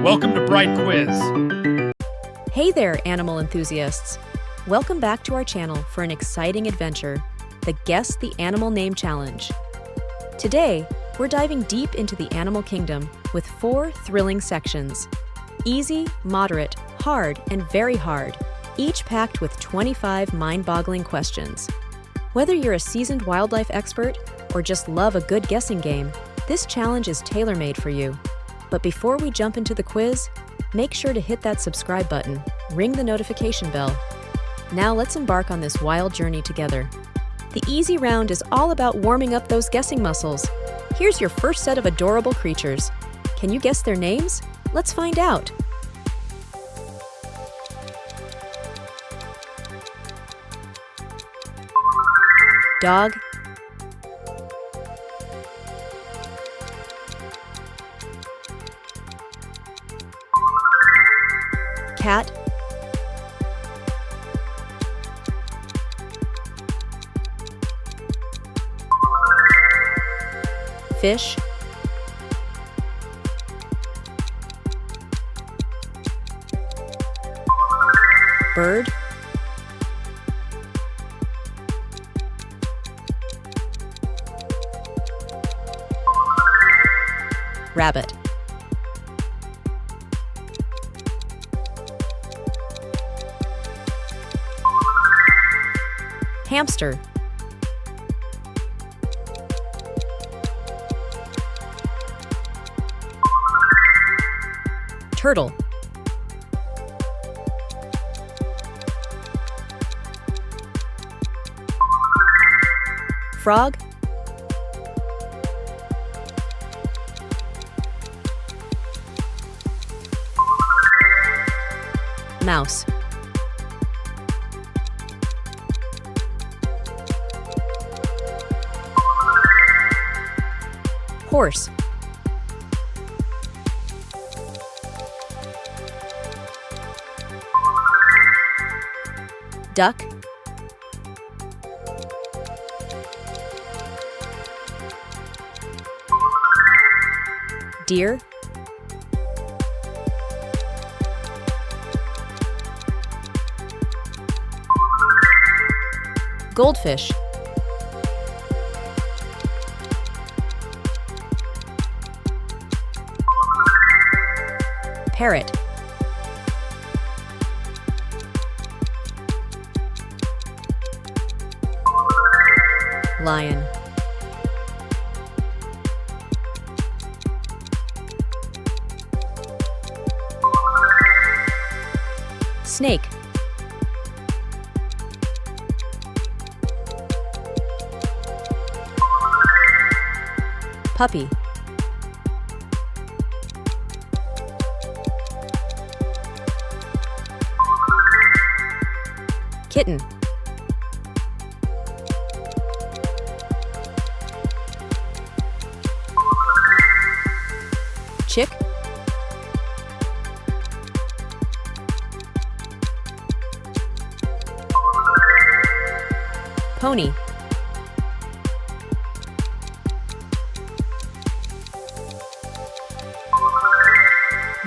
Welcome to Bright Quiz. Hey there, animal enthusiasts! Welcome back to our channel for an exciting adventure, the Guess the Animal Name Challenge. Today, we're diving deep into the animal kingdom with 4 thrilling sections. Easy, moderate, hard, and very hard, each packed with 25 mind-boggling questions. Whether you're a seasoned wildlife expert or just love a good guessing game, this challenge is tailor-made for you. But before we jump into the quiz, make sure to hit that subscribe button, ring the notification bell. Now let's embark on this wild journey together. The easy round is all about warming up those guessing muscles. Here's your first set of adorable creatures. Can you guess their names? Let's find out. Dog, cat, fish, bird, rabbit, hamster, turtle, frog, mouse, horse, duck, deer, goldfish, parrot, lion, snake, puppy, kitten, chick, pony,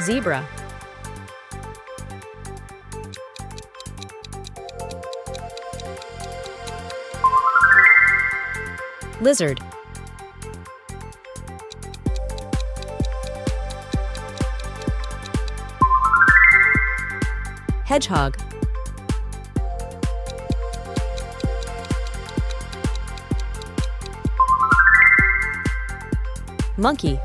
zebra, lizard, hedgehog, monkey,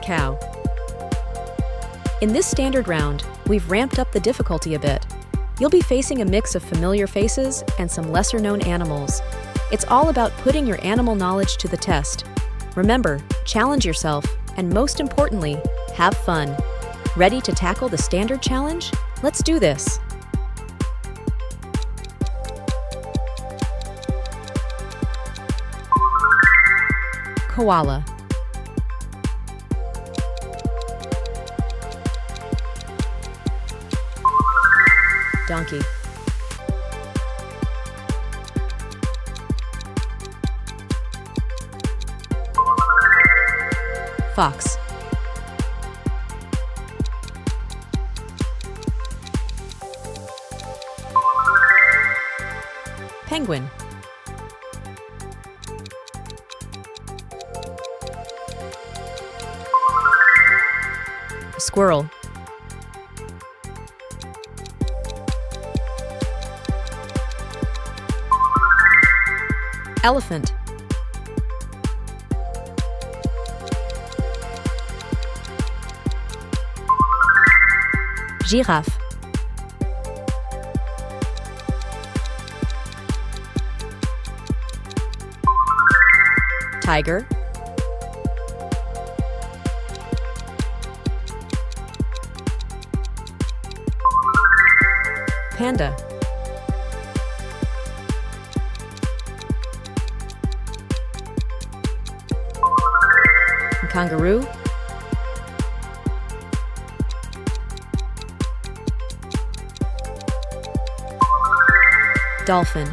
cow. In this standard round, we've ramped up the difficulty a bit. You'll be facing a mix of familiar faces and some lesser-known animals. It's all about putting your animal knowledge to the test. Remember, challenge yourself, and most importantly, have fun. Ready to tackle the standard challenge? Let's do this! Koala, donkey, Fox. Penguin. Squirrel. Elephant. Giraffe. Tiger. Panda. Kangaroo. Dolphin.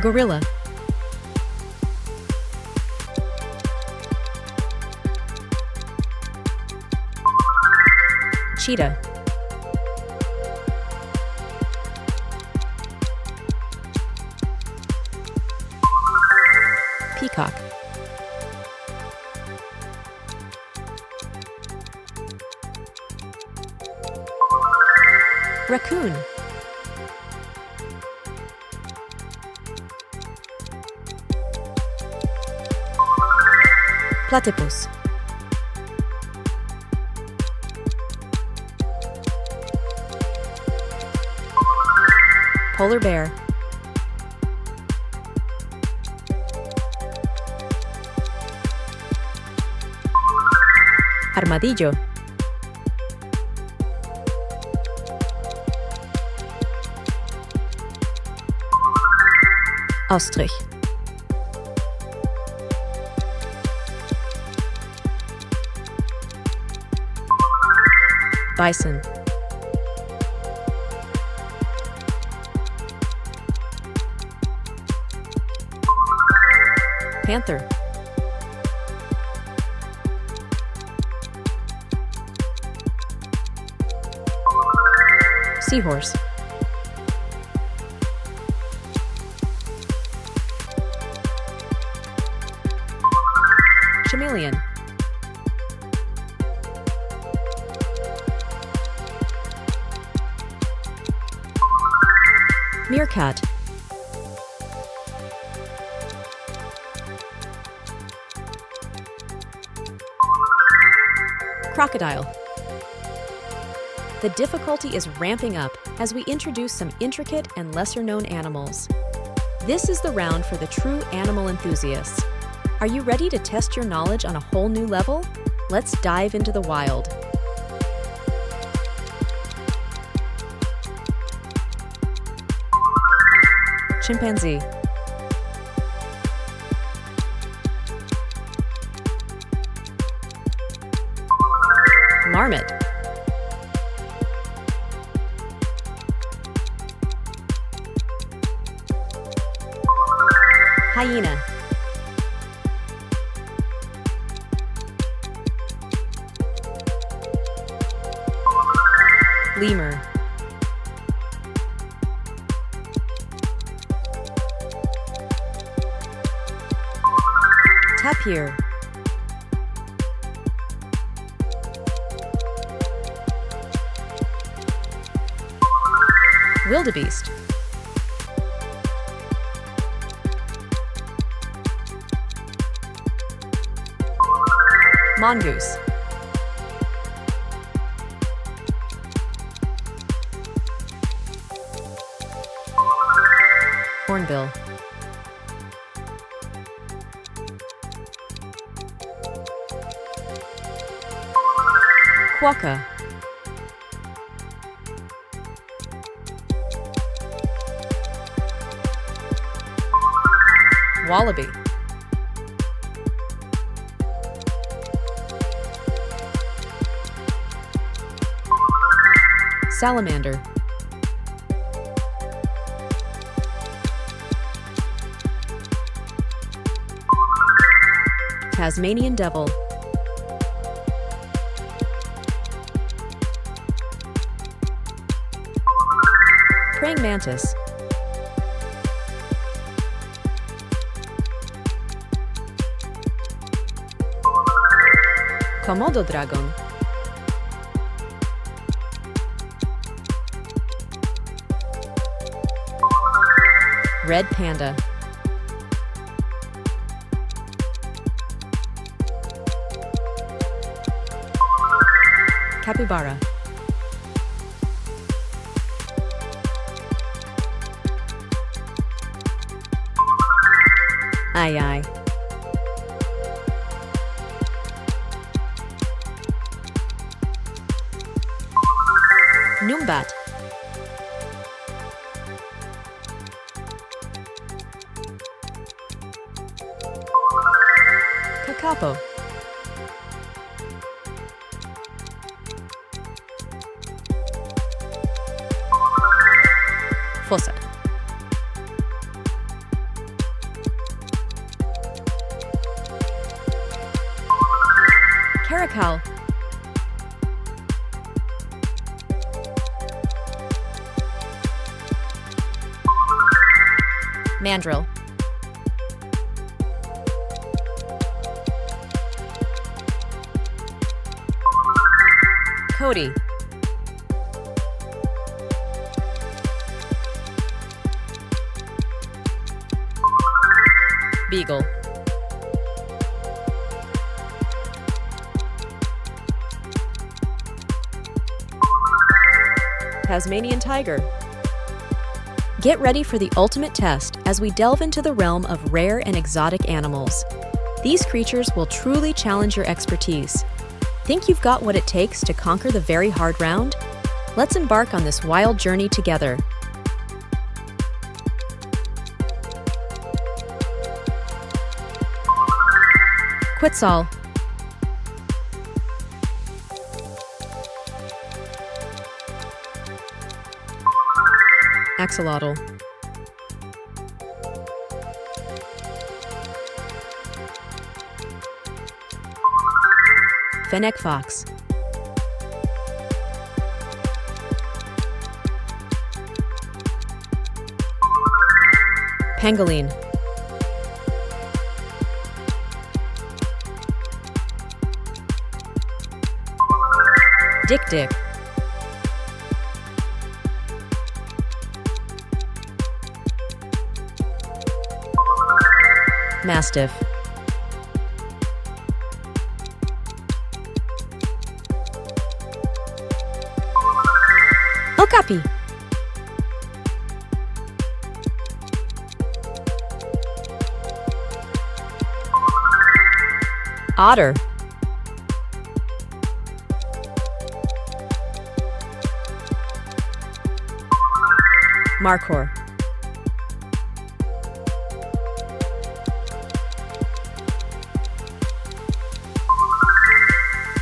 Gorilla. Cheetah. Peacock. Raccoon. Platypus. Polar bear. Armadillo. Ostrich. Bison. Panther. Seahorse. Chameleon. Meerkat. Crocodile. The difficulty is ramping up as we introduce some intricate and lesser-known animals. This is the round for the true animal enthusiasts. Are you ready to test your knowledge on a whole new level? Let's dive into the wild. Chimpanzee. Marmot. Hyena. Lemur. Tapir. Wildebeest. Mongoose. Hornbill. Quokka. Wallaby. Salamander. Tasmanian devil. Praying mantis. Komodo dragon. Red panda. Capybara. Aye. Numbat. Kakapo. Fossa. Caracal. Mandrill. Cody. Beagle. Tasmanian tiger. Get ready for the ultimate test as we delve into the realm of rare and exotic animals. These creatures will truly challenge your expertise. Think you've got what it takes to conquer the very hard round? Let's embark on this wild journey together. Quetzal. Axolotl. Fennec fox. Pangolin. Dik-dik. Mastiff. Okapi. Otter. Markhor.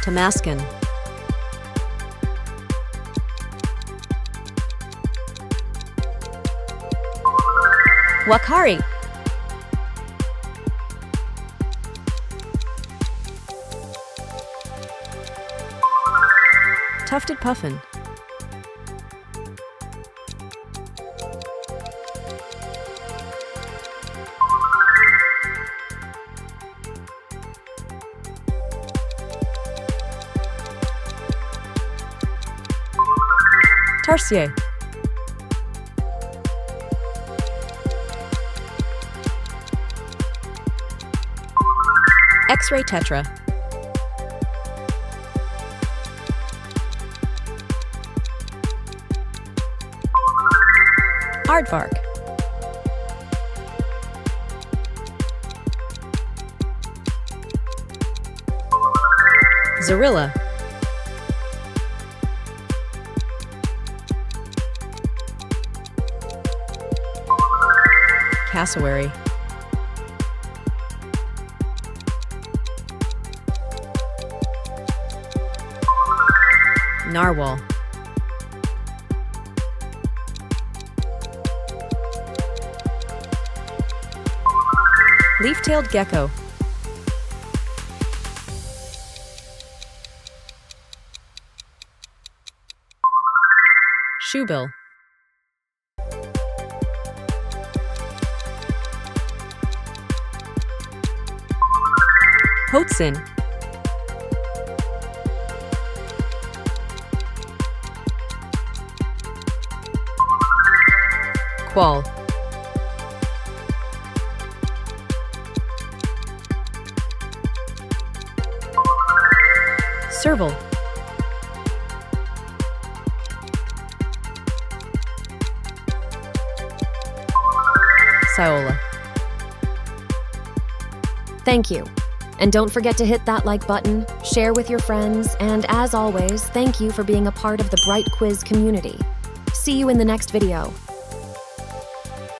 Tamascan. Wakari. Tufted puffin. Tarsier. X-ray tetra. Aardvark. Zorilla. Cassowary. Narwhal. Leaf-tailed gecko. shoebill. Hotsin. Qual. Serval. Saola. Thank you. And don't forget to hit that like button, share with your friends, and as always, thank you for being a part of the Bright Quiz community. See you in the next video.